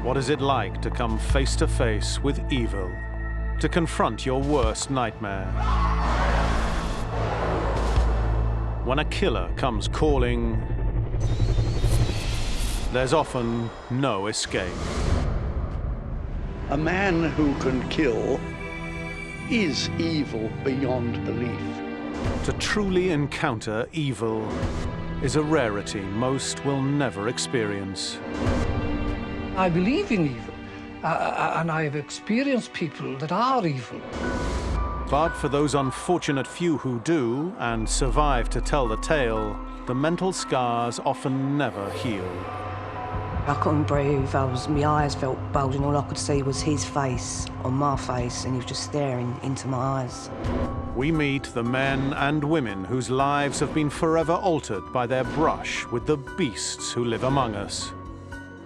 What is it like to come face to face with evil? To confront your worst nightmare? When a killer comes calling, there's often no escape. A man who can kill is evil beyond belief. To truly encounter evil is a rarity most will never experience. I believe in evil, and I have experienced people that are evil. But for those unfortunate few who do and survive to tell the tale, the mental scars often never heal. I couldn't breathe, my eyes felt bulging, all I could see was his face on my face, and he was just staring into my eyes. We meet the men and women whose lives have been forever altered by their brush with the beasts who live among us.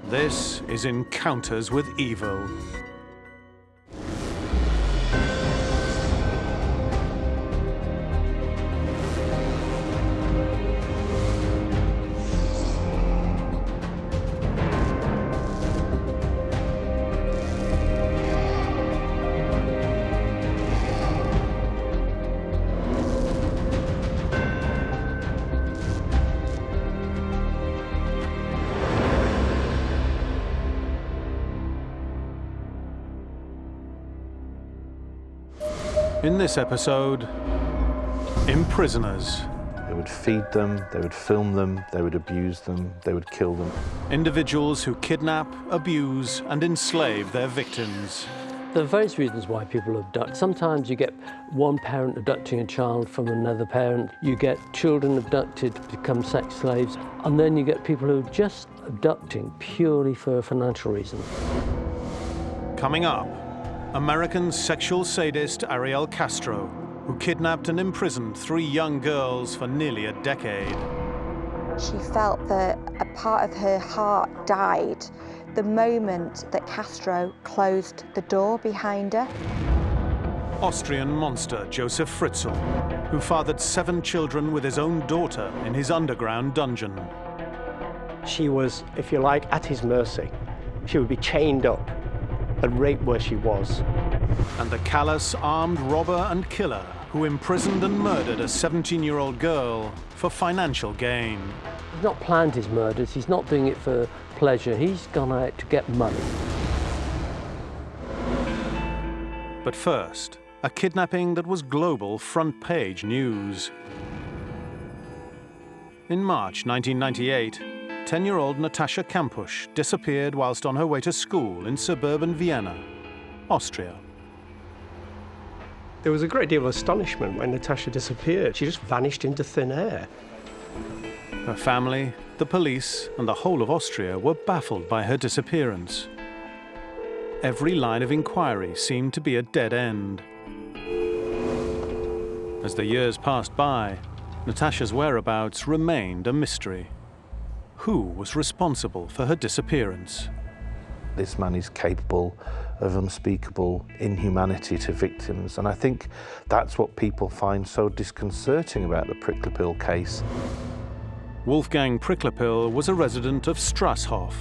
This is Encounters with Evil. In this episode, Imprisoners. They would feed them, they would film them, they would abuse them, they would kill them. Individuals who kidnap, abuse, and enslave their victims. There are various reasons why people abduct. Sometimes you get one parent abducting a child from another parent. You get children abducted to become sex slaves. And then you get people who are just abducting purely for financial reasons. Coming up, American sexual sadist Ariel Castro, who kidnapped and imprisoned 3 young girls for nearly a decade. She felt that a part of her heart died the moment that Castro closed the door behind her. Austrian monster Josef Fritzl, who fathered 7 children with his own daughter in his underground dungeon. She was, if you like, at his mercy. She would be chained up and raped where she was. And the callous, armed robber and killer who imprisoned and murdered a 17-year-old girl for financial gain. He's not planned his murders, he's not doing it for pleasure, he's gone out to get money. But first, a kidnapping that was global front-page news. In March 1998, 10-year-old Natascha Kampusch disappeared whilst on her way to school in suburban Vienna, Austria. There was a great deal of astonishment when Natascha disappeared. She just vanished into thin air. Her family, the police, and the whole of Austria were baffled by her disappearance. Every line of inquiry seemed to be a dead end. As the years passed by, Natascha's whereabouts remained a mystery. Who was responsible for her disappearance? This man is capable of unspeakable inhumanity to victims, and I think that's what people find so disconcerting about the Priklopil case. Wolfgang Priklopil was a resident of Strasshof,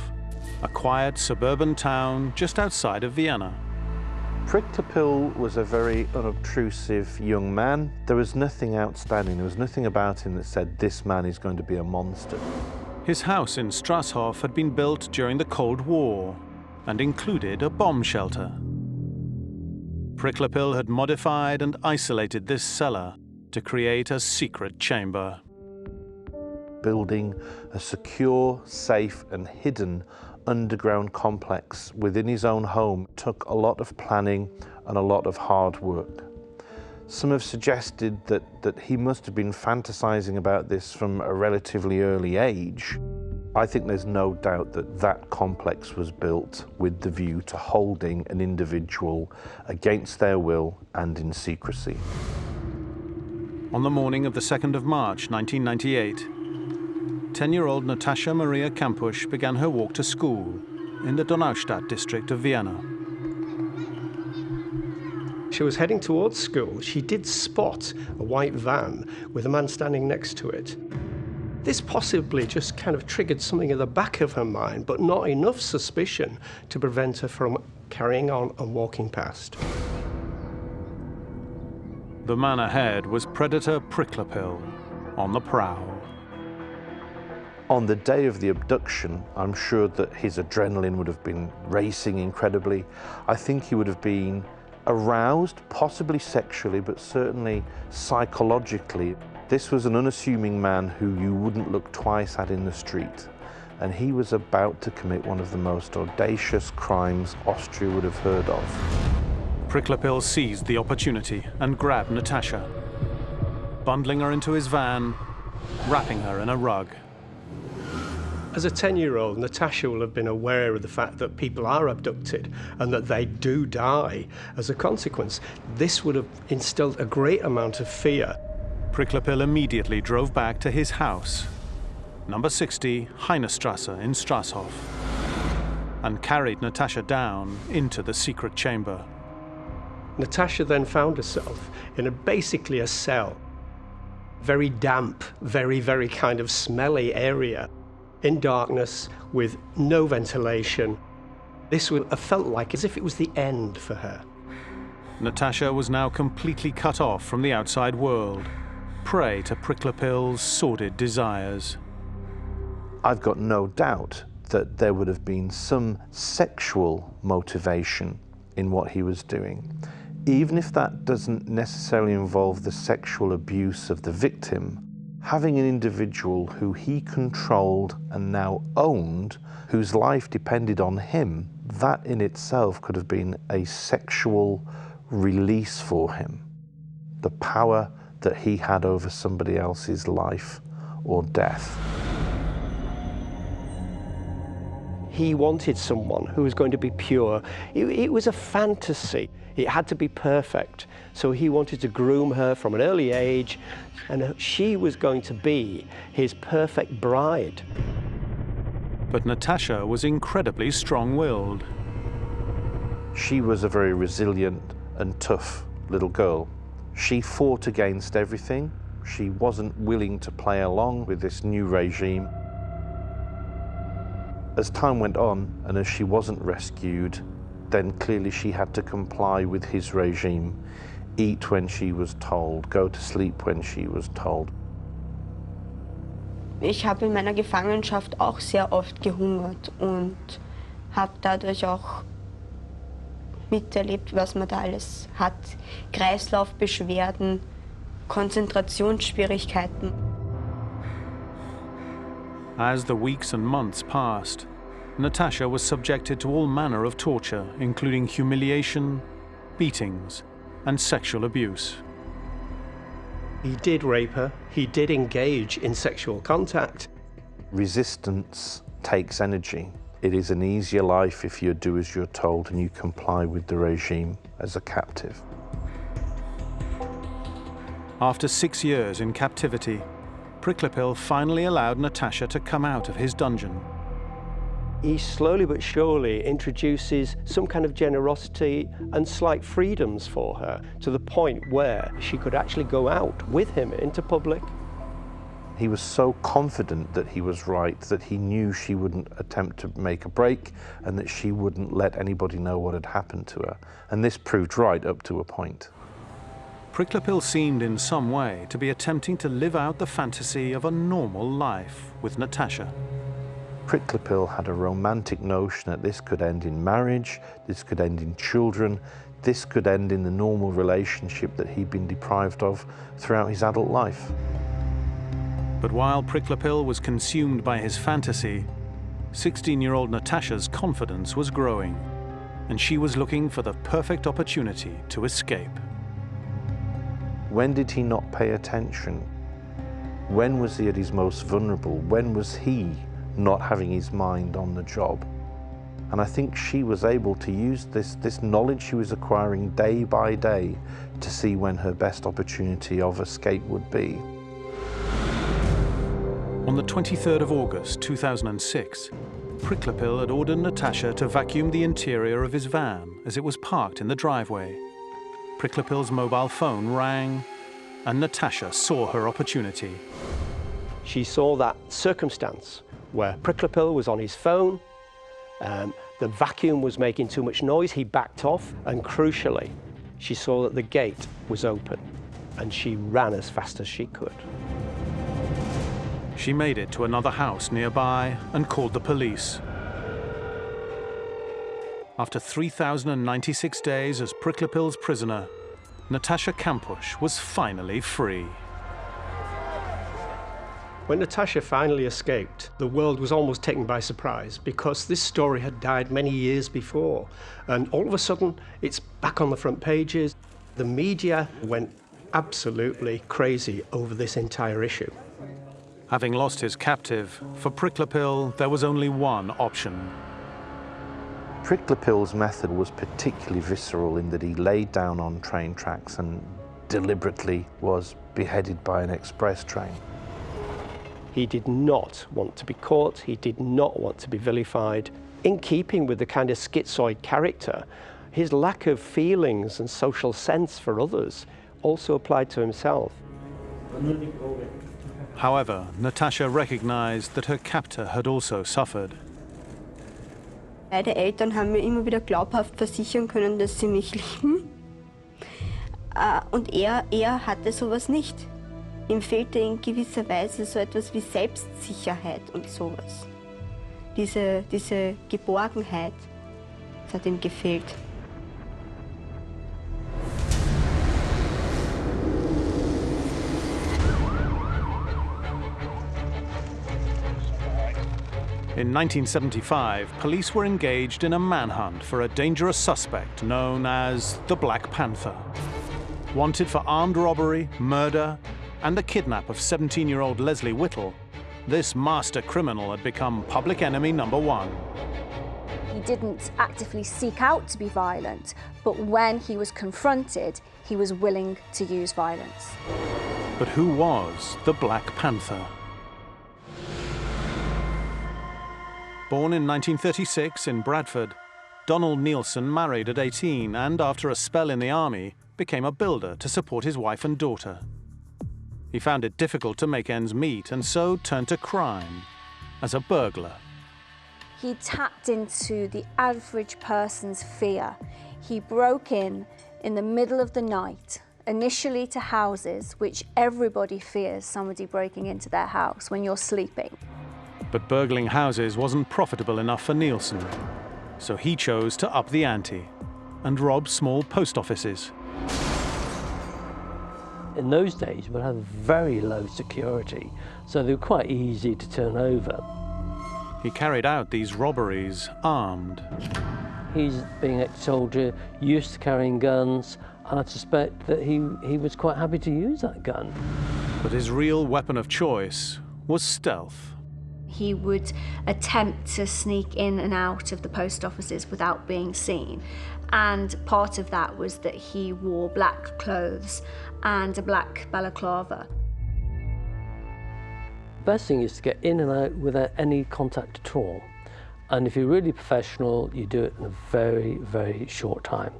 a quiet suburban town just outside of Vienna. Priklopil was a very unobtrusive young man. There was nothing outstanding. There was nothing about him that said, this man is going to be a monster. His house in Strasshof had been built during the Cold War and included a bomb shelter. Priklopil had modified and isolated this cellar to create a secret chamber. Building a secure, safe, and hidden underground complex within his own home took a lot of planning and a lot of hard work. Some have suggested that he must have been fantasizing about this from a relatively early age. I think there's no doubt that that complex was built with the view to holding an individual against their will and in secrecy. On the morning of the 2nd of March 1998, 10-year-old Natascha Maria Kampusch began her walk to school in the Donaustadt district of Vienna. She was heading towards school. She did spot a white van with a man standing next to it. This possibly just kind of triggered something at the back of her mind, but not enough suspicion to prevent her from carrying on and walking past. The man ahead was Predator Priklopil, on the prowl. On the day of the abduction, I'm sure that his adrenaline would have been racing incredibly. I think he would have been aroused, possibly sexually, but certainly psychologically. This was an unassuming man who you wouldn't look twice at in the street, and he was about to commit one of the most audacious crimes Austria would have heard of. Priklopil seized the opportunity and grabbed Natascha, bundling her into his van, wrapping her in a rug. As a 10-year-old, Natascha will have been aware of the fact that people are abducted and that they do die as a consequence. This would have instilled a great amount of fear. Priklopil immediately drove back to his house, number 60 Heinestrasse in Strasshof, and carried Natascha down into the secret chamber. Natascha then found herself in basically a cell. Very damp, very kind of smelly area. In darkness, with no ventilation. This would have felt like as if it was the end for her. Natascha was now completely cut off from the outside world, prey to Priklopil's sordid desires. I've got no doubt that there would have been some sexual motivation in what he was doing. Even if that doesn't necessarily involve the sexual abuse of the victim, having an individual who he controlled and now owned, whose life depended on him, that in itself could have been a sexual release for him. The power that he had over somebody else's life or death. He wanted someone who was going to be pure. It was a fantasy. It had to be perfect. So he wanted to groom her from an early age, and she was going to be his perfect bride. But Natascha was incredibly strong-willed. She was a very resilient and tough little girl. She fought against everything. She wasn't willing to play along with this new regime. As time went on, and as she wasn't rescued, then clearly she had to comply with his regime. Eat when she was told, go to sleep when she was told. Ich habe in meiner Gefangenschaft auch sehr oft gehungert und habe dadurch auch miterlebt, was man da alles hat. Kreislaufbeschwerden, Konzentrationsschwierigkeiten. As the weeks and months passed, Natascha was subjected to all manner of torture, including humiliation, beatings, and sexual abuse. He did rape her. He did engage in sexual contact. Resistance takes energy. It is an easier life if you do as you're told and you comply with the regime as a captive. After 6 years in captivity, Priklopil finally allowed Natascha to come out of his dungeon. He slowly but surely introduces some kind of generosity and slight freedoms for her, to the point where she could actually go out with him into public. He was so confident that he was right that he knew she wouldn't attempt to make a break and that she wouldn't let anybody know what had happened to her. And this proved right up to a point. Priklopil seemed in some way to be attempting to live out the fantasy of a normal life with Natascha. Priklopil had a romantic notion that this could end in marriage, this could end in children, this could end in the normal relationship that he'd been deprived of throughout his adult life. But while Priklopil was consumed by his fantasy, 16-year-old Natascha's confidence was growing, and she was looking for the perfect opportunity to escape. When did he not pay attention? When was he at his most vulnerable? When was he not having his mind on the job? And I think she was able to use this knowledge she was acquiring day by day to see when her best opportunity of escape would be. On the 23rd of August 2006, Priklopil had ordered Natascha to vacuum the interior of his van as it was parked in the driveway. Priklopil's mobile phone rang, and Natascha saw her opportunity. She saw that circumstance where Priklopil was on his phone, the vacuum was making too much noise, he backed off, and crucially, she saw that the gate was open, and she ran as fast as she could. She made it to another house nearby and called the police. After 3,096 days as Priklopil's prisoner, Natascha Kampusch was finally free. When Natascha finally escaped, the world was almost taken by surprise because this story had died many years before. And all of a sudden, it's back on the front pages. The media went absolutely crazy over this entire issue. Having lost his captive, for Priklopil, there was only one option. Priklopil's method was particularly visceral in that he laid down on train tracks and deliberately was beheaded by an express train. He did not want to be caught, he did not want to be vilified. In keeping with the kind of schizoid character, his lack of feelings and social sense for others also applied to himself. However, Natascha recognized that her captor had also suffered. Beide Eltern haben mir immer wieder glaubhaft versichern können, dass sie mich lieben. Und er hatte sowas nicht. Ihm fehlte in gewisser Weise so etwas wie Selbstsicherheit und sowas. Diese Geborgenheit, das hat ihm gefehlt. In 1975, police were engaged in a manhunt for a dangerous suspect known as the Black Panther. Wanted for armed robbery, murder, and the kidnap of 17-year-old Leslie Whittle, this master criminal had become public enemy #1. He didn't actively seek out to be violent, but when he was confronted, he was willing to use violence. But who was the Black Panther? Born in 1936 in Bradford, Donald Neilson married at 18 and, after a spell in the army, became a builder to support his wife and daughter. He found it difficult to make ends meet and so turned to crime as a burglar. He tapped into the average person's fear. He broke in the middle of the night, initially to houses, which everybody fears somebody breaking into their house when you're sleeping. But burgling houses wasn't profitable enough for Neilson, so he chose to up the ante and rob small post offices. In those days, we had very low security, so they were quite easy to turn over. He carried out these robberies armed. He's, being ex-soldier, used to carrying guns, and I suspect that he was quite happy to use that gun. But his real weapon of choice was stealth. He would attempt to sneak in and out of the post offices without being seen. And part of that was that he wore black clothes and a black balaclava. The best thing is to get in and out without any contact at all. And if you're really professional, you do it in a very, very short time.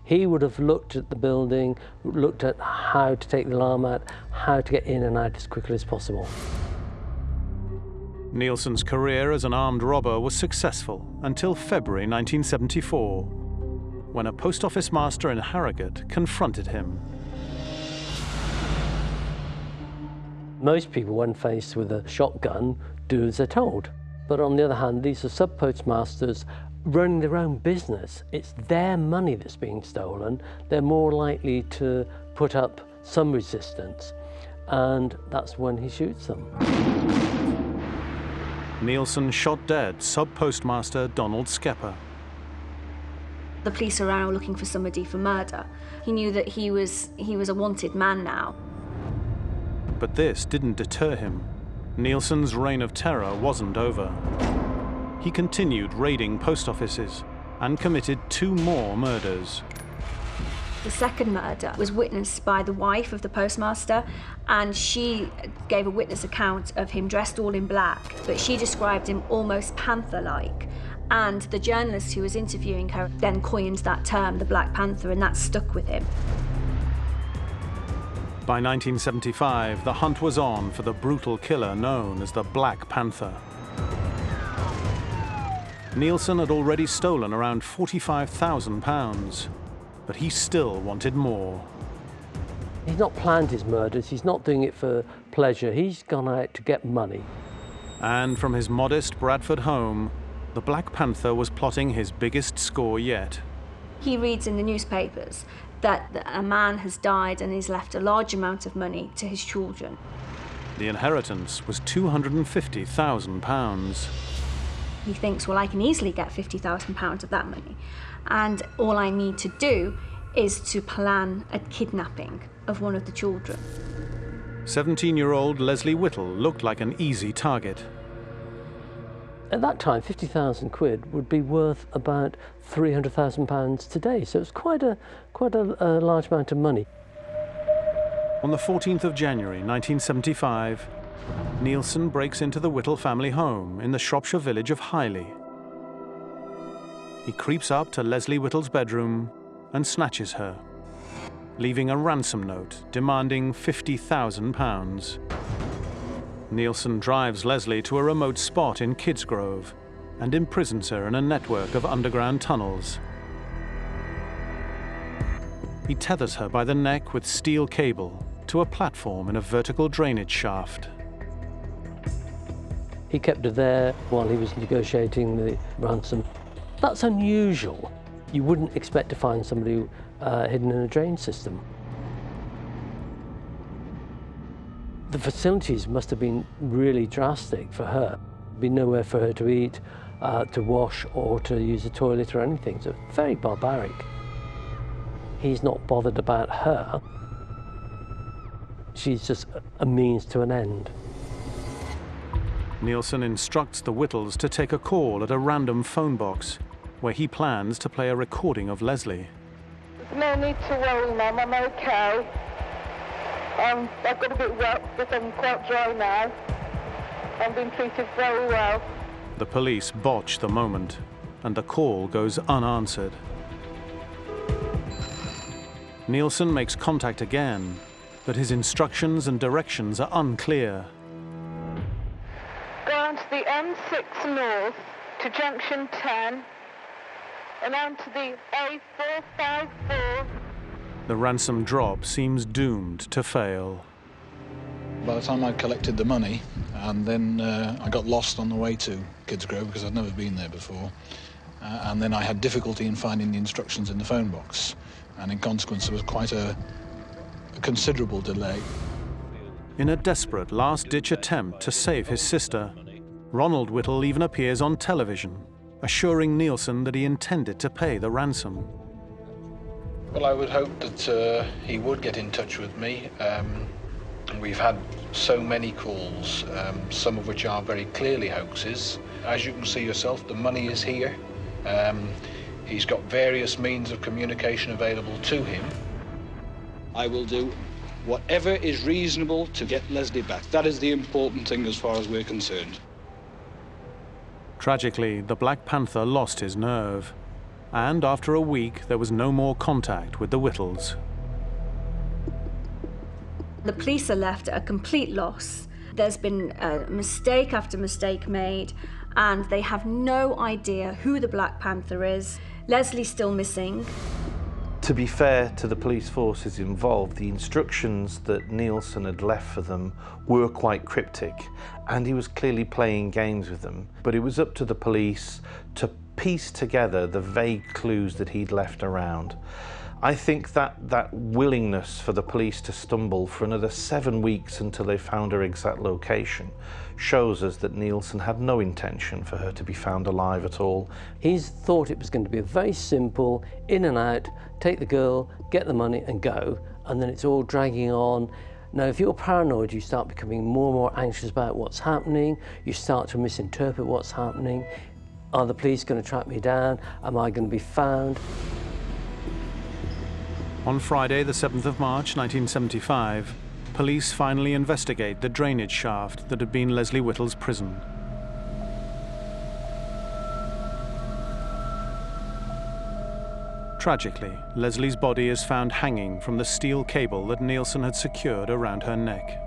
He would have looked at the building, looked at how to take the alarm out, how to get in and out as quickly as possible. Neilson's career as an armed robber was successful until February 1974, when a post office master in Harrogate confronted him. Most people, when faced with a shotgun, do as they're told. But on the other hand, these are sub-postmasters running their own business. It's their money that's being stolen. They're more likely to put up some resistance, and that's when he shoots them. Neilson shot dead sub-postmaster Donald Skepper. The police are now looking for somebody for murder. He knew that he was a wanted man now. But this didn't deter him. Neilson's reign of terror wasn't over. He continued raiding post offices and committed 2 more murders. The second murder was witnessed by the wife of the postmaster, and she gave a witness account of him dressed all in black, but she described him almost panther-like. And the journalist who was interviewing her then coined that term, the Black Panther, and that stuck with him. By 1975, the hunt was on for the brutal killer known as the Black Panther. Neilson had already stolen around £45,000, but he still wanted more. He's not planned his murders, he's not doing it for pleasure, he's gone out to get money. And from his modest Bradford home, the Black Panther was plotting his biggest score yet. He reads in the newspapers that a man has died and he's left a large amount of money to his children. The inheritance was £250,000. He thinks, well, I can easily get £50,000 of that money, and all I need to do is to plan a kidnapping of one of the children. 17-year-old Leslie Whittle looked like an easy target. At that time, 50,000 quid would be worth about £300,000 today, so it's quite a large amount of money. On the 14th of January 1975, Neilson breaks into the Whittle family home in the Shropshire village of Highley. He creeps up to Leslie Whittle's bedroom and snatches her, leaving a ransom note demanding £50,000. Neilson drives Leslie to a remote spot in Kidsgrove and imprisons her in a network of underground tunnels. He tethers her by the neck with steel cable to a platform in a vertical drainage shaft. He kept her there while he was negotiating the ransom. That's unusual. You wouldn't expect to find somebody hidden in a drain system. The facilities must have been really drastic for her. There'd be nowhere for her to eat, to wash, or to use a toilet or anything. So very barbaric. He's not bothered about her. She's just a means to an end. Neilson instructs the Whittles to take a call at a random phone box, where he plans to play a recording of Leslie. There's no need to worry, Mum, I'm okay. I've got a bit wet, but I'm quite dry now. I've been treated very well. The police botch the moment, and the call goes unanswered. Neilson makes contact again, but his instructions and directions are unclear. Go on to the M6 North to junction 10 and on to the A454. The ransom drop seems doomed to fail. By the time I collected the money, and then I got lost on the way to Kidsgrove because I'd never been there before, and then I had difficulty in finding the instructions in the phone box, and in consequence there was quite a considerable delay. In a desperate last-ditch attempt to save his sister, Ronald Whittle even appears on television, assuring Neilson that he intended to pay the ransom. Well, I would hope that he would get in touch with me. We've had so many calls, some of which are very clearly hoaxes. As you can see yourself, the money is here. He's got various means of communication available to him. I will do whatever is reasonable to get Leslie back. That is the important thing as far as we're concerned. Tragically, the Black Panther lost his nerve, and after a week there was no more contact with the Whittles. The police are left at a complete loss. There's been mistake after mistake made, and they have no idea who the Black Panther is. Leslie's still missing. To be fair to the police forces involved, the instructions that Neilson had left for them were quite cryptic, and he was clearly playing games with them. But it was up to the police to piece together the vague clues that he'd left around. I think that willingness for the police to stumble for another 7 weeks until they found her exact location shows us that Neilson had no intention for her to be found alive at all. He's thought it was going to be a very simple in and out, take the girl, get the money and go, and then it's all dragging on. Now, if you're paranoid, you start becoming more and more anxious about what's happening, you start to misinterpret what's happening. Are the police going to track me down? Am I going to be found? On Friday, the 7th of March, 1975, police finally investigate the drainage shaft that had been Leslie Whittle's prison. Tragically, Leslie's body is found hanging from the steel cable that Neilson had secured around her neck.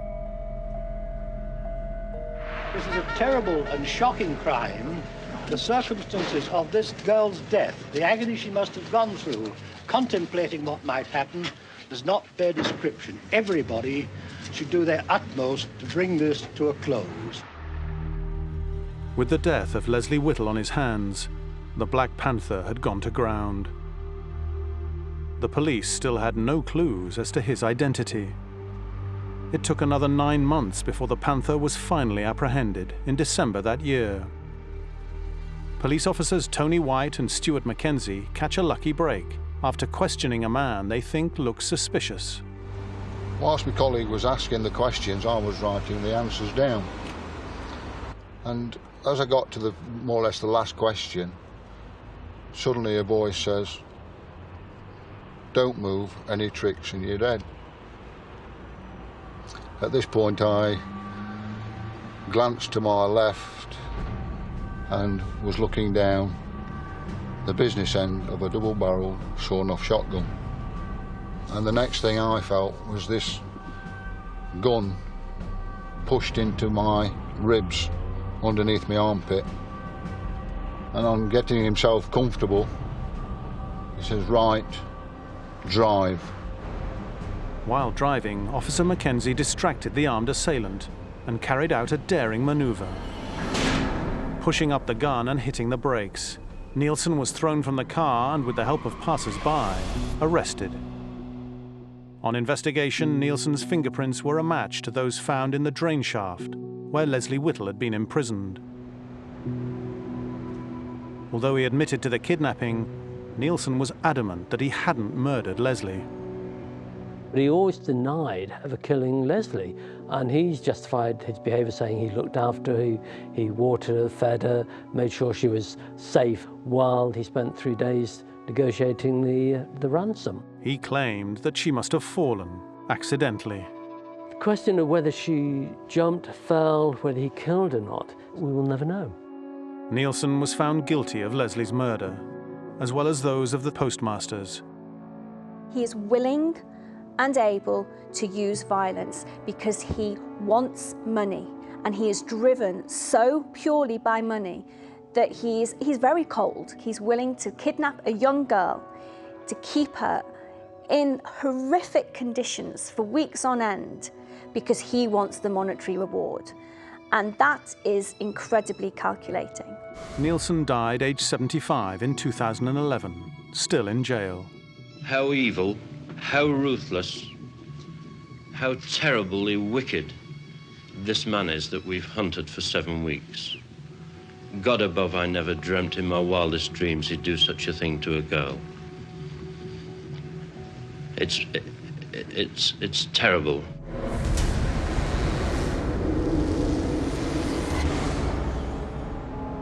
This is a terrible and shocking crime. The circumstances of this girl's death, the agony she must have gone through, contemplating what might happen, does not bear description. Everybody should do their utmost to bring this to a close. With the death of Leslie Whittle on his hands, the Black Panther had gone to ground. The police still had no clues as to his identity. It took another 9 months before the Panther was finally apprehended in December that year. Police officers Tony White and Stuart Mackenzie catch a lucky break after questioning a man they think looks suspicious. Whilst my colleague was asking the questions, I was writing the answers down. And as I got to more or less the last question, suddenly a voice says, "Don't move, any tricks and you're dead." At this point I glanced to my left and was looking down the business end of a double-barreled sawn-off shotgun. And the next thing I felt was this gun pushed into my ribs underneath my armpit. And on getting himself comfortable, he says, "Right, drive." While driving, Officer Mackenzie distracted the armed assailant and carried out a daring maneuver. Pushing up the gun and hitting the brakes, Neilson was thrown from the car and, with the help of passers-by, arrested. On investigation, Neilson's fingerprints were a match to those found in the drain shaft where Leslie Whittle had been imprisoned. Although he admitted to the kidnapping, Neilson was adamant that he hadn't murdered Leslie. But he always denied ever killing Leslie, and he's justified his behaviour saying he looked after her, he watered her, fed her, made sure she was safe while he spent 3 days negotiating the ransom. He claimed that she must have fallen, accidentally. The question of whether she jumped, fell, whether he killed her or not, we will never know. Neilson was found guilty of Leslie's murder, as well as those of the postmasters. He is willing and able to use violence because he wants money, and he is driven so purely by money that he's very cold. He's willing to kidnap a young girl, to keep her in horrific conditions for weeks on end because he wants the monetary reward. And that is incredibly calculating. Neilson died aged 75 in 2011, still in jail. How evil, how ruthless, how terribly wicked this man is that we've hunted for 7 weeks. God above, I never dreamt in my wildest dreams he'd do such a thing to a girl. It's terrible.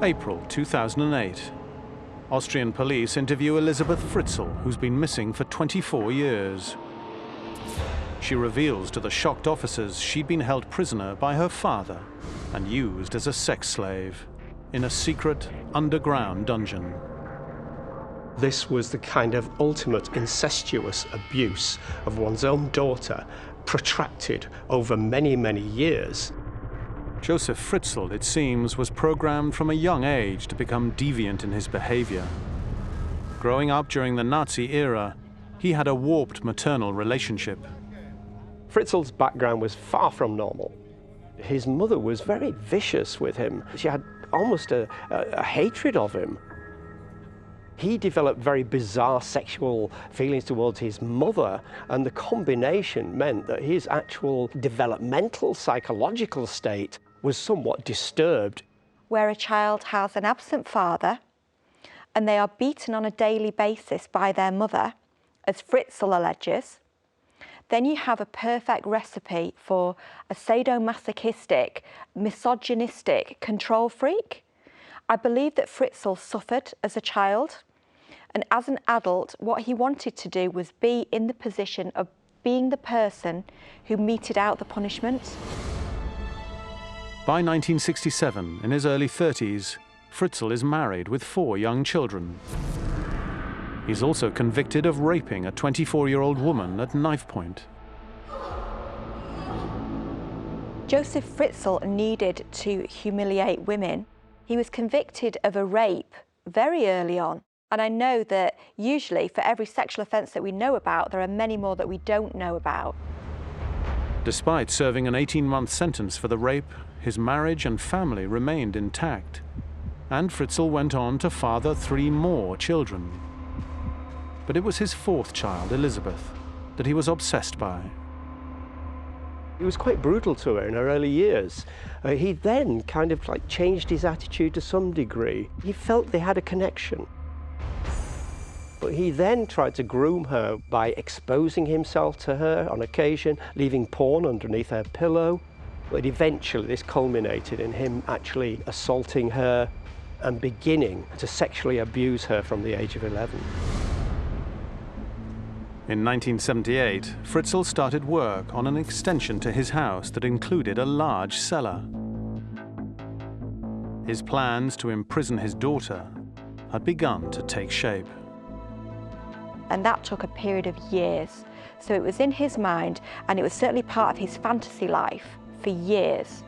April 2008. Austrian police interview Josef Fritzl, who's been missing for 24 years. She reveals to the shocked officers she'd been held prisoner by her father and used as a sex slave in a secret underground dungeon. This was the kind of ultimate incestuous abuse of one's own daughter, protracted over many, many years. Josef Fritzl, it seems, was programmed from a young age to become deviant in his behavior. Growing up during the Nazi era, he had a warped maternal relationship. Fritzl's background was far from normal. His mother was very vicious with him. She had almost a hatred of him. He developed very bizarre sexual feelings towards his mother, and the combination meant that his actual developmental psychological state was somewhat disturbed. Where a child has an absent father and they are beaten on a daily basis by their mother, as Fritzl alleges, then you have a perfect recipe for a sadomasochistic, misogynistic control freak. I believe that Fritzl suffered as a child, and as an adult, what he wanted to do was be in the position of being the person who meted out the punishment. By 1967, in his early 30s, Fritzl is married with 4 young children. He's also convicted of raping a 24-year-old woman at knife point. Josef Fritzl needed to humiliate women. He was convicted of a rape very early on. And I know that usually for every sexual offence that we know about, there are many more that we don't know about. Despite serving an 18-month sentence for the rape, his marriage and family remained intact. And Fritzl went on to father 3 more children. But it was his 4th child, Elizabeth, that he was obsessed by. He was quite brutal to her in her early years. He then kind of like changed his attitude to some degree. He felt they had a connection. But he then tried to groom her by exposing himself to her on occasion, leaving porn underneath her pillow. But eventually this culminated in him actually assaulting her and beginning to sexually abuse her from the age of 11. In 1978, Fritzl started work on an extension to his house that included a large cellar. His plans to imprison his daughter had begun to take shape. And that took a period of years. So it was in his mind, and it was certainly part of his fantasy life for years.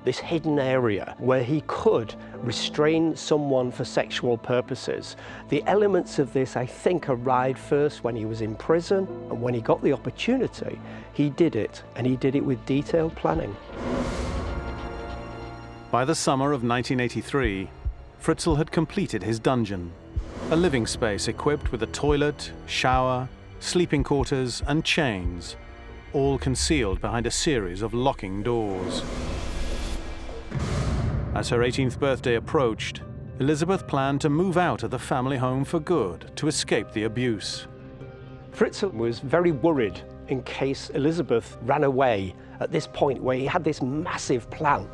This hidden area where he could restrain someone for sexual purposes. The elements of this, I think, arrived first when he was in prison, and when he got the opportunity, he did it, and he did it with detailed planning. By the summer of 1983, Fritzl had completed his dungeon, a living space equipped with a toilet, shower, sleeping quarters, and chains, all concealed behind a series of locking doors. As her 18th birthday approached, Elizabeth planned to move out of the family home for good to escape the abuse. Fritzl was very worried in case Elizabeth ran away at this point where he had this massive plan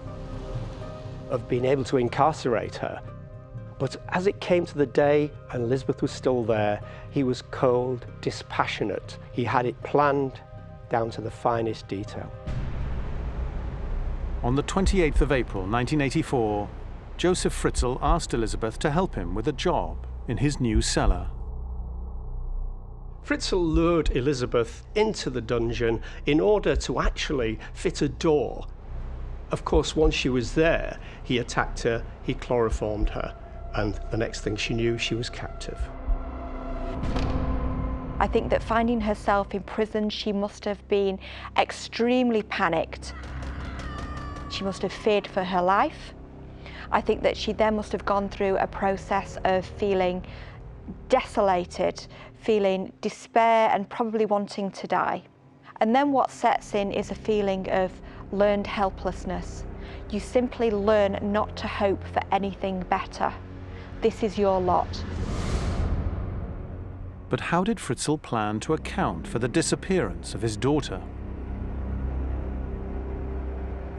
of being able to incarcerate her. But as it came to the day and Elizabeth was still there, he was cold, dispassionate. He had it planned down to the finest detail. On the 28th of April 1984, Josef Fritzl asked Elizabeth to help him with a job in his new cellar. Fritzl lured Elizabeth into the dungeon in order to actually fit a door. Of course, once she was there, he attacked her, he chloroformed her, and the next thing she knew, she was captive. I think that finding herself in prison, she must have been extremely panicked. She must have feared for her life. I think that she then must have gone through a process of feeling desolated, feeling despair and probably wanting to die. And then what sets in is a feeling of learned helplessness. You simply learn not to hope for anything better. This is your lot. But how did Fritzl plan to account for the disappearance of his daughter?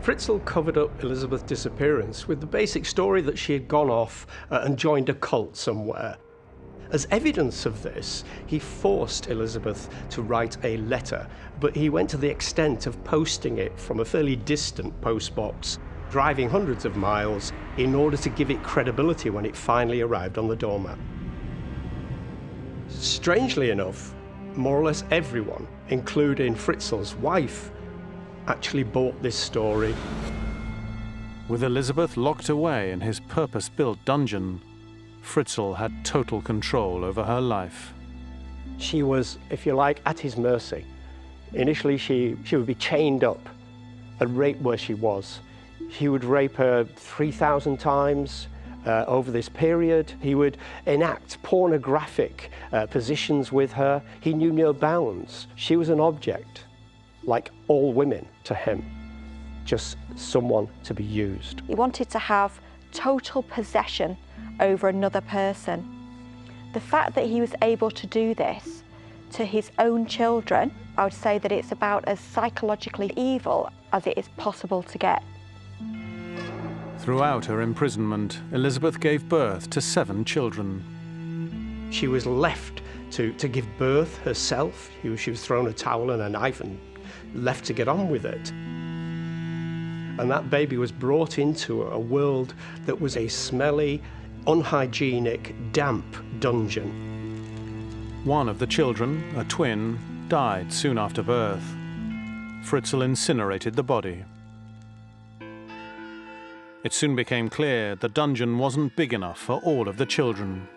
Fritzl covered up Elizabeth's disappearance with the basic story that she had gone off and joined a cult somewhere. As evidence of this, he forced Elizabeth to write a letter, but he went to the extent of posting it from a fairly distant postbox, driving hundreds of miles in order to give it credibility when it finally arrived on the doormat. Strangely enough, more or less everyone, including Fritzl's wife, actually bought this story. With Elizabeth locked away in his purpose-built dungeon, Fritzl had total control over her life. She was, if you like, at his mercy. Initially, she would be chained up and raped where she was. He would rape her 3,000 times over this period. He would enact pornographic positions with her. He knew no bounds. She was an object, like all women to him, just someone to be used. He wanted to have total possession over another person. The fact that he was able to do this to his own children, I would say that it's about as psychologically evil as it is possible to get. Throughout her imprisonment, Elizabeth gave birth to 7 children. She was left to give birth herself. She was thrown a towel and a knife and left to get on with it. And that baby was brought into a world that was a smelly, unhygienic, damp dungeon. One of the children, a twin, died soon after birth. Fritzl incinerated the body. It soon became clear the dungeon wasn't big enough for all of the children.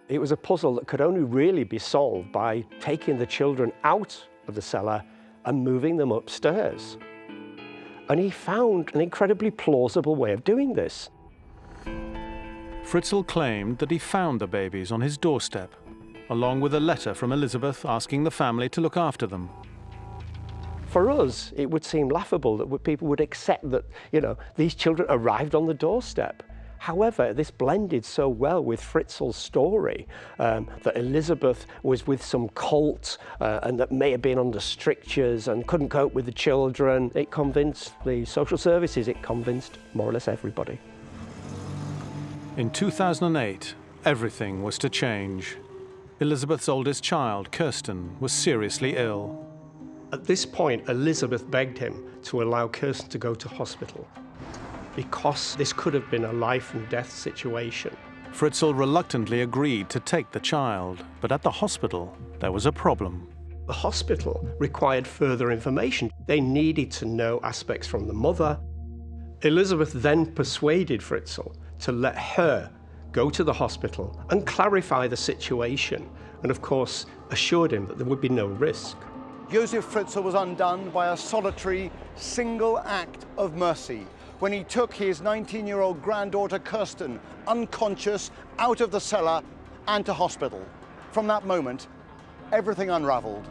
It was a puzzle that could only really be solved by taking the children out of the cellar and moving them upstairs. And he found an incredibly plausible way of doing this. Fritzl claimed that he found the babies on his doorstep, along with a letter from Elizabeth asking the family to look after them. For us, it would seem laughable that people would accept that, these children arrived on the doorstep. However, this blended so well with Fritzl's story that Elizabeth was with some cult and that may have been under strictures and couldn't cope with the children. It convinced the social services, it convinced more or less everybody. In 2008, everything was to change. Elizabeth's oldest child, Kirsten, was seriously ill. At this point, Elizabeth begged him to allow Kirsten to go to hospital, because this could have been a life and death situation. Fritzl reluctantly agreed to take the child, but at the hospital, there was a problem. The hospital required further information. They needed to know aspects from the mother. Elizabeth then persuaded Fritzl to let her go to the hospital and clarify the situation, and of course, assured him that there would be no risk. Josef Fritzl was undone by a solitary, single act of mercy when he took his 19-year-old granddaughter Kirsten, unconscious, out of the cellar and to hospital. From that moment, everything unraveled.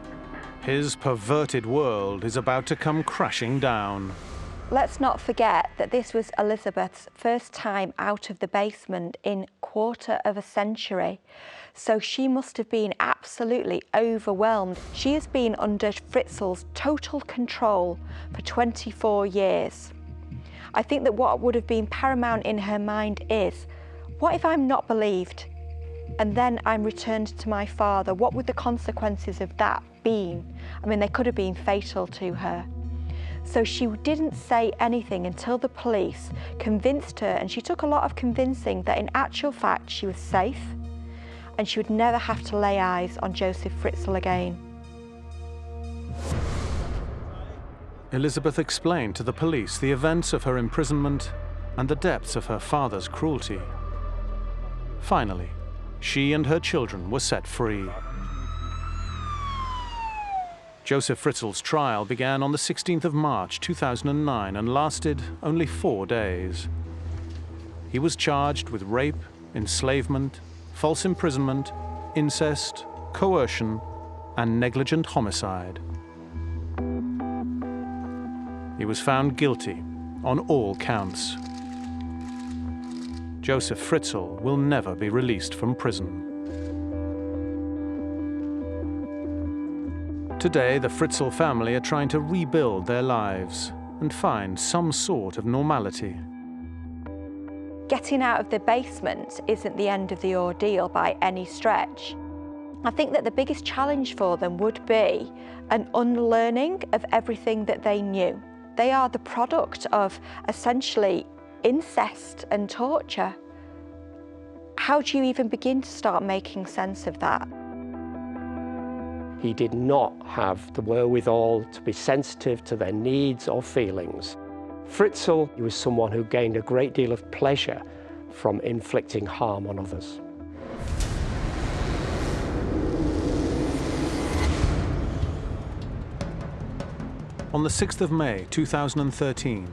His perverted world is about to come crashing down. Let's not forget that this was Elizabeth's first time out of the basement in a quarter of a century. So she must have been absolutely overwhelmed. She has been under Fritzl's total control for 24 years. I think that what would have been paramount in her mind is, what if I'm not believed? And then I'm returned to my father. What would the consequences of that been? I mean, they could have been fatal to her. So she didn't say anything until the police convinced her, and she took a lot of convincing, that in actual fact she was safe and she would never have to lay eyes on Josef Fritzl again. Elizabeth explained to the police the events of her imprisonment and the depths of her father's cruelty. Finally, she and her children were set free. Josef Fritzl's trial began on the 16th of March 2009 and lasted only 4 days. He was charged with rape, enslavement, false imprisonment, incest, coercion, and negligent homicide. He was found guilty on all counts. Josef Fritzl will never be released from prison. Today, the Fritzl family are trying to rebuild their lives and find some sort of normality. Getting out of the basement isn't the end of the ordeal by any stretch. I think that the biggest challenge for them would be an unlearning of everything that they knew. They are the product of essentially incest and torture. How do you even begin to start making sense of that? He did not have the wherewithal to be sensitive to their needs or feelings. Fritzl, he was someone who gained a great deal of pleasure from inflicting harm on others. On the 6th of May 2013,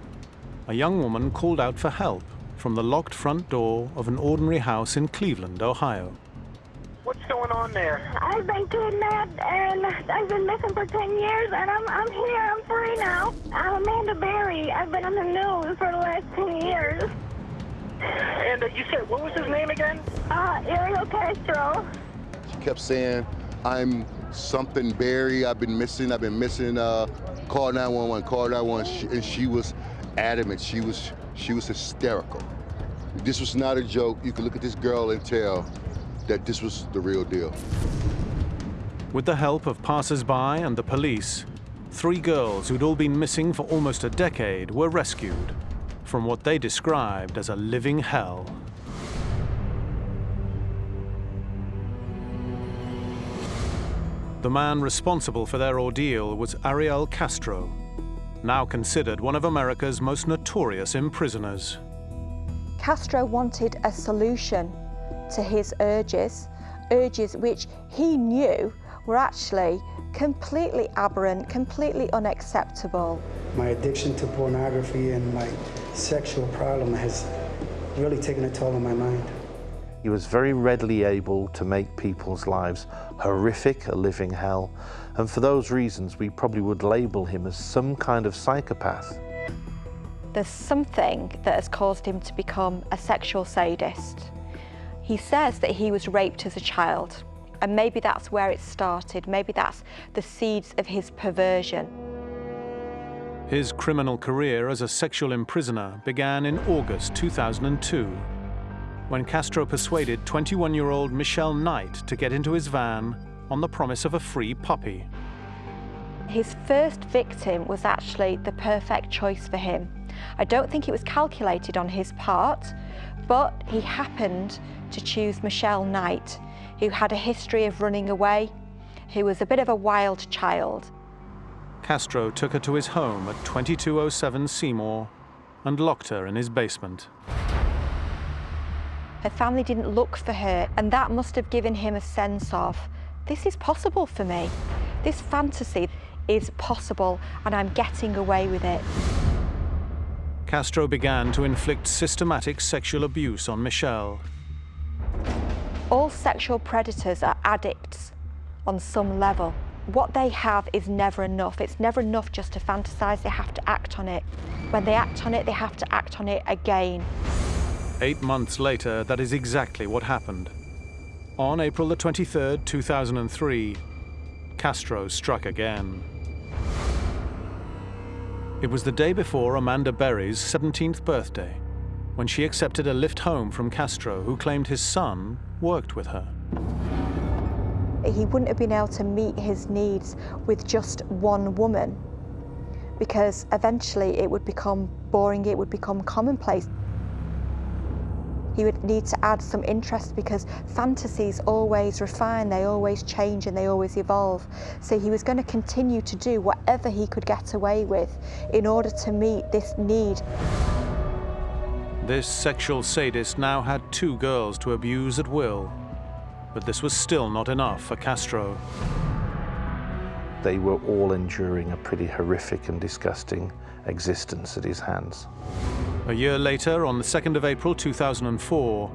a young woman called out for help from the locked front door of an ordinary house in Cleveland, Ohio. What's going on there? I've been kidnapped and I've been missing for 10 years and I'm here, I'm free now. I'm Amanda Berry. I've been on the news for the last 10 years. And you said, what was his name again? Ariel Castro. She kept saying, I'm something Berry, I've been missing, call 911, call 911, and she was adamant, she was hysterical. This was not a joke. You could look at this girl and tell that this was the real deal. With the help of passers-by and the police, 3 girls who'd all been missing for almost a decade were rescued from what they described as a living hell. The man responsible for their ordeal was Ariel Castro, now considered one of America's most notorious imprisoners. Castro wanted a solution to his urges which he knew were actually completely aberrant, completely unacceptable. My addiction to pornography and my sexual problem has really taken a toll on my mind. He was very readily able to make people's lives horrific, a living hell, and for those reasons we probably would label him as some kind of psychopath. There's something that has caused him to become a sexual sadist. He says that he was raped as a child, and maybe that's where it started, maybe that's the seeds of his perversion. His criminal career as a sexual imprisoner began in August 2002, when Castro persuaded 21-year-old Michelle Knight to get into his van on the promise of a free puppy. His first victim was actually the perfect choice for him. I don't think it was calculated on his part, but he happened to choose Michelle Knight, who had a history of running away, who was a bit of a wild child. Castro took her to his home at 2207 Seymour and locked her in his basement. Her family didn't look for her, and that must have given him a sense of, this is possible for me. This fantasy is possible, and I'm getting away with it. Castro began to inflict systematic sexual abuse on Michelle. All sexual predators are addicts on some level. What they have is never enough. It's never enough just to fantasize, they have to act on it. When they act on it, they have to act on it again. 8 months later, that is exactly what happened. On April the 23rd, 2003, Castro struck again. It was the day before Amanda Berry's 17th birthday, when she accepted a lift home from Castro, who claimed his son worked with her. He wouldn't have been able to meet his needs with just one woman, because eventually it would become boring, it would become commonplace. He would need to add some interest, because fantasies always refine, they always change and they always evolve. So he was going to continue to do whatever he could get away with in order to meet this need. This sexual sadist now had 2 girls to abuse at will, but this was still not enough for Castro. They were all enduring a pretty horrific and disgusting existence at his hands. A year later, on the 2nd of April 2004,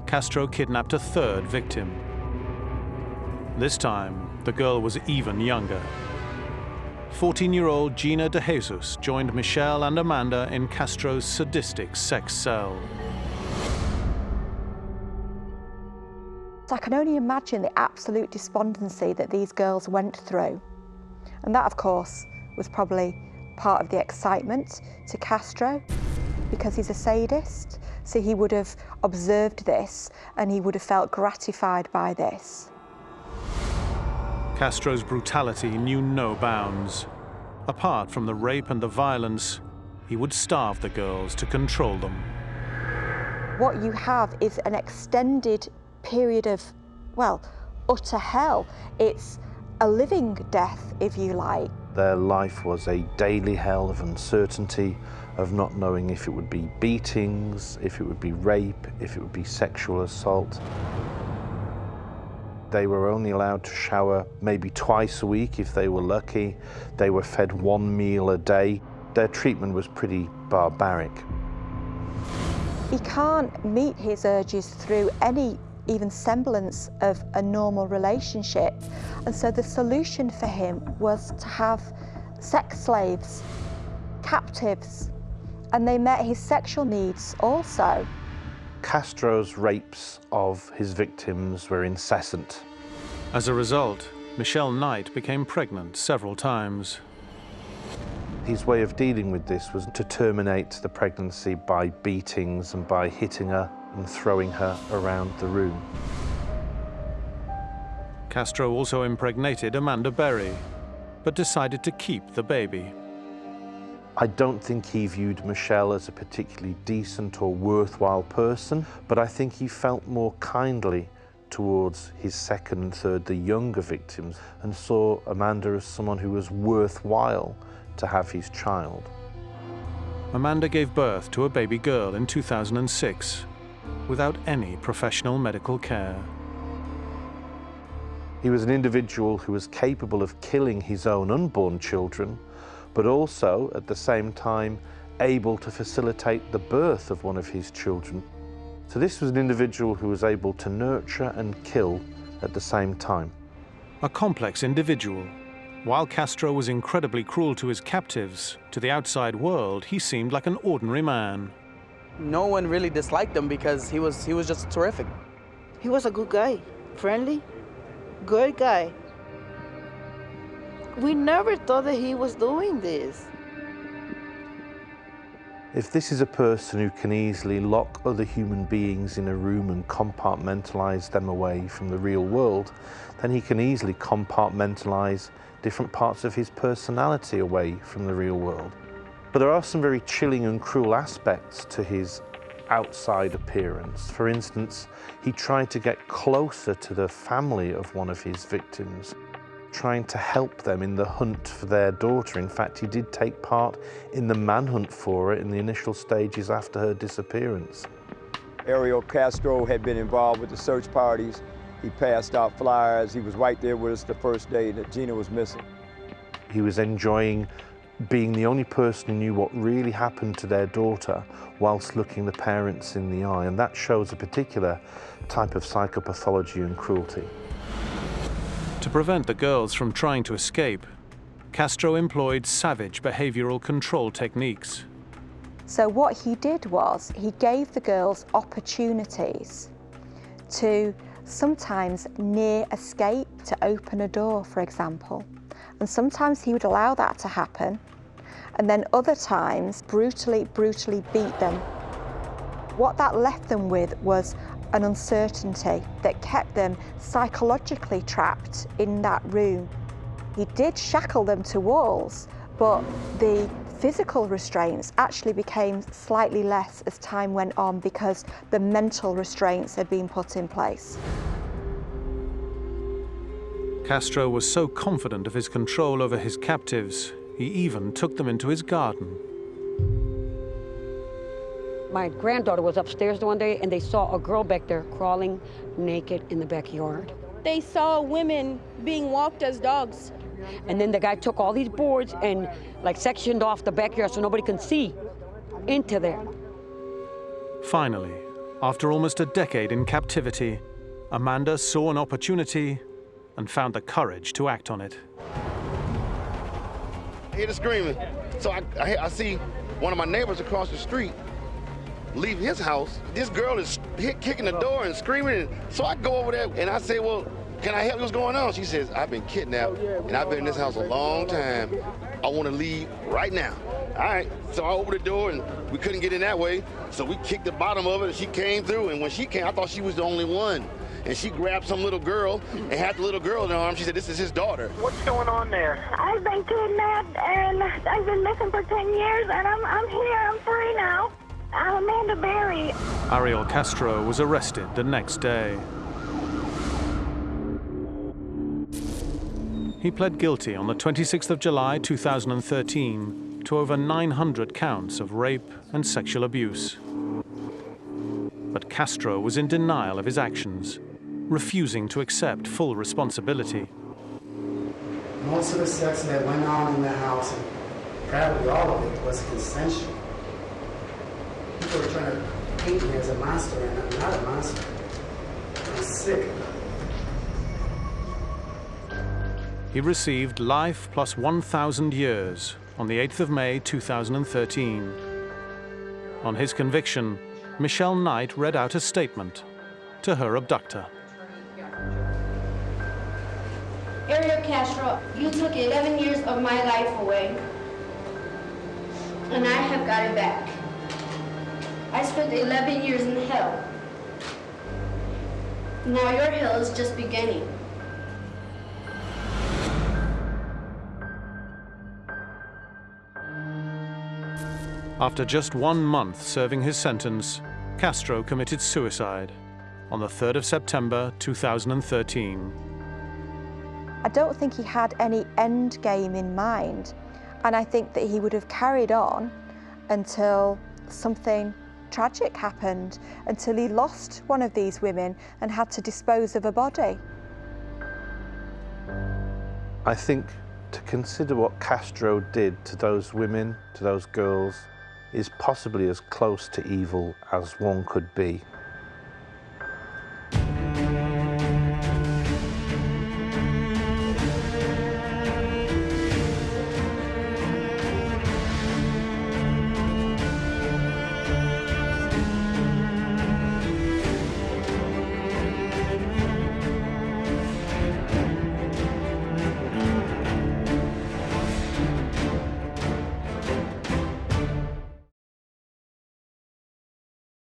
Castro kidnapped a 3rd victim. This time, the girl was even younger. 14-year-old Gina De Jesus joined Michelle and Amanda in Castro's sadistic sex cell. So I can only imagine the absolute despondency that these girls went through. And that, of course, was probably part of the excitement to Castro, because he's a sadist, so he would have observed this and he would have felt gratified by this. Castro's brutality knew no bounds. Apart from the rape and the violence, he would starve the girls to control them. What you have is an extended period of, well, utter hell. It's a living death, if you like. Their life was a daily hell of uncertainty, of not knowing if it would be beatings, if it would be rape, if it would be sexual assault. They were only allowed to shower maybe twice a week if they were lucky. They were fed 1 meal a day. Their treatment was pretty barbaric. He can't meet his urges through any even semblance of a normal relationship. And so the solution for him was to have sex slaves, captives, and they met his sexual needs also. Castro's rapes of his victims were incessant. As a result, Michelle Knight became pregnant several times. His way of dealing with this was to terminate the pregnancy by beatings and by hitting her and throwing her around the room. Castro also impregnated Amanda Berry, but decided to keep the baby. I don't think he viewed Michelle as a particularly decent or worthwhile person, but I think he felt more kindly towards his second and third, the younger victims, and saw Amanda as someone who was worthwhile to have his child. Amanda gave birth to a baby girl in 2006 without any professional medical care. He was an individual who was capable of killing his own unborn children, but also, at the same time, able to facilitate the birth of one of his children. So this was an individual who was able to nurture and kill at the same time. A complex individual. While Castro was incredibly cruel to his captives, to the outside world, he seemed like an ordinary man. No one really disliked him because he was just terrific. He was a good guy, friendly, good guy. We never thought that he was doing this. If this is a person who can easily lock other human beings in a room and compartmentalize them away from the real world, then he can easily compartmentalize different parts of his personality away from the real world. But there are some very chilling and cruel aspects to his outside appearance. For instance, he tried to get closer to the family of one of his victims, trying to help them in the hunt for their daughter. In fact, he did take part in the manhunt for her in the initial stages after her disappearance. Ariel Castro had been involved with the search parties. He passed out flyers. He was right there with us the first day that Gina was missing. He was enjoying being the only person who knew what really happened to their daughter whilst looking the parents in the eye, and that shows a particular type of psychopathology and cruelty. To prevent the girls from trying to escape, Castro employed savage behavioral control techniques. So what he did was he gave the girls opportunities to sometimes near escape, to open a door, for example. And sometimes he would allow that to happen, and then other times brutally beat them. What that left them with was an uncertainty that kept them psychologically trapped in that room. He did shackle them to walls, but the physical restraints actually became slightly less as time went on because the mental restraints had been put in place. Castro was so confident of his control over his captives, he even took them into his garden. My granddaughter was upstairs one day and they saw a girl back there crawling naked in the backyard. They saw women being walked as dogs. And then the guy took all these boards and like sectioned off the backyard so nobody can see into there. Finally, after almost a decade in captivity, Amanda saw an opportunity and found the courage to act on it. I hear the screaming. So I see one of my neighbors across the street leave his house. This girl is kicking the door and screaming. So I go over there and I say, well, can I help you? What's going on? She says, I've been kidnapped and I've been in this house a long time. I want to leave right now. All right, so I opened the door and we couldn't get in that way. So we kicked the bottom of it and she came through. And when she came, I thought she was the only one. And she grabbed some little girl and had the little girl in her arms. She said, this is his daughter. What's going on there? I've been kidnapped and I've been missing for 10 years and I'm here, I'm free now. I'm Amanda Berry. Ariel Castro was arrested the next day. He pled guilty on the 26th of July 2013 to over 900 counts of rape and sexual abuse. But Castro was in denial of his actions, refusing to accept full responsibility. Most of the sex that went on in the house, and probably all of it, was consensual. People were trying to paint me as a monster, and I'm not a monster. I'm sick. He received life plus 1,000 years on the 8th of May 2013. On his conviction, Michelle Knight read out a statement to her abductor. Ariel Castro, you took 11 years of my life away, and I have got it back. I spent 11 years in hell. Now your hell is just beginning. After just 1 month serving his sentence, Castro committed suicide on the 3rd of September 2013. I don't think he had any end game in mind, and I think that he would have carried on until something tragic happened, until he lost one of these women and had to dispose of a body. I think to consider what Castro did to those women, to those girls, is possibly as close to evil as one could be.